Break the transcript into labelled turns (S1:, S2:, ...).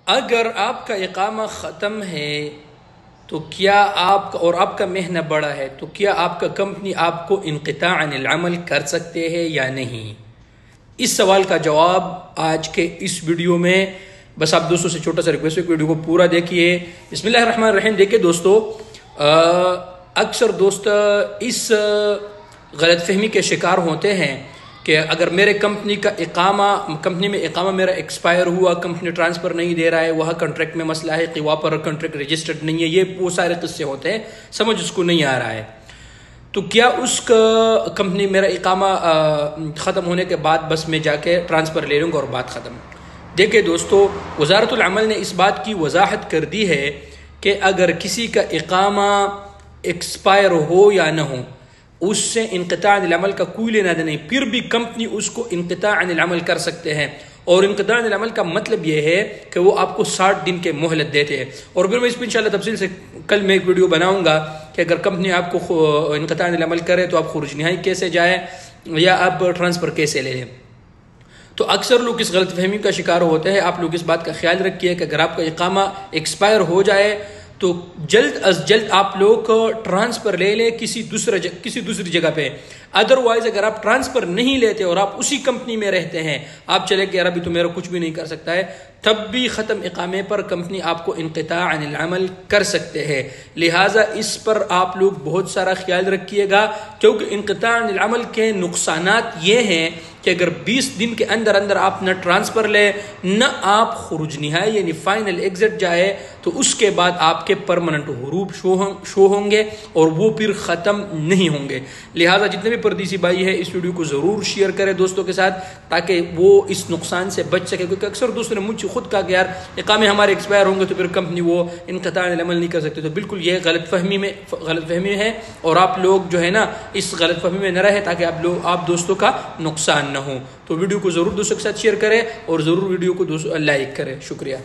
S1: اگر آپ کا اقامہ ختم ہے تو کیا آپ کا اور آپ کا مہینہ بڑا ہے تو کیا آپ کا کمپنی آپ کو انقطاع عن العمل کر سکتے ہیں یا نہیں؟ اس سوال کا جواب آج کے اس ویڈیو میں، بس آپ دوستوں سے چھوٹا سا ریکویسٹ ہے کہ ویڈیو کو پورا دیکھیے۔ بسم اللہ الرحمن الرحیم۔ دیکھیے دوستو، اکثر دوست اس غلط فہمی کے شکار ہوتے ہیں کہ اگر میرے کمپنی میں اقامہ میرا ایکسپائر ہوا، کمپنی ٹرانسفر نہیں دے رہا ہے، وہاں کنٹریکٹ میں مسئلہ ہے کہ وہاں پر کنٹریکٹ رجسٹرڈ نہیں ہے، یہ وہ سارے قصے ہوتے ہیں، سمجھ اس کو نہیں آ رہا ہے۔ تو کیا اس کا کمپنی میرا اقامہ ختم ہونے کے بعد بس میں جا کے ٹرانسفر لے لوں گا اور بات ختم؟ دیکھیں دوستو، وزارت العمل نے اس بات کی وضاحت کر دی ہے کہ اگر کسی کا اقامہ ایکسپائر ہو یا نہ ہو، اس سے انقطاع عن العمل کا کوئی لینا دینا نہیں، پھر بھی کمپنی اس کو انقطاع عن العمل کر سکتے ہیں۔ اور انقطاع عن العمل کا مطلب یہ ہے کہ وہ آپ کو 60 دن کے مہلت دیتے ہیں، اور پھر میں اس پہ انشاءاللہ تفصیل سے کل میں ایک ویڈیو بناؤں گا کہ اگر کمپنی آپ کو انقطاع عن العمل کرے تو آپ خروج نہائی کیسے جائیں یا آپ ٹرانسفر کیسے لے لیں۔ تو اکثر لوگ اس غلط فہمی کا شکار ہوتے ہیں۔ آپ لوگ اس بات کا خیال رکھیے کہ اگر آپ کا اقامہ ایکسپائر ہو جائے تو جلد از جلد آپ لوگ ٹرانسفر لے لیں کسی دوسری جگہ پہ۔ ادروائز اگر آپ ٹرانسفر نہیں لیتے اور آپ اسی کمپنی میں رہتے ہیں، آپ چلے کہ یار ابھی تو میرا کچھ بھی نہیں کر سکتا ہے، تب بھی ختم اقامے پر کمپنی آپ کو انقطاع عن العمل کر سکتے ہیں۔ لہٰذا اس پر آپ لوگ بہت سارا خیال رکھیے گا، کیونکہ انقطاع عن العمل کے نقصانات یہ ہیں کہ اگر 20 دن کے اندر آپ نہ ٹرانسفر لے نہ آپ خروج نہائی یعنی فائنل ایگزٹ جائے، تو اس کے بعد آپ کے پرمننٹ حروف شو ہوں گے اور وہ پھر ختم نہیں ہوں گے۔ لہٰذا جتنے بھی پردیسی بھائی ہیں، اس ویڈیو کو ضرور شیئر کریں دوستوں کے ساتھ تاکہ وہ اس نقصان سے بچ سکے، کیونکہ اکثر دوستوں نے مجھ سے خود کہا کہ یار اقامے ہمارے ایکسپائر ہوں گے تو پھر کمپنی وہ انقطاع عن العمل نہیں کر سکتے۔ تو بالکل یہ غلط فہمی ہے، اور آپ لوگ جو ہے نا اس غلط فہمی میں نہ رہے تاکہ آپ دوستوں کا نقصان نہ ہو۔ تو ویڈیو کو ضرور دوستوں کے ساتھ شیئر کریں اور ضرور ویڈیو کو لائک کریں۔ شکریہ۔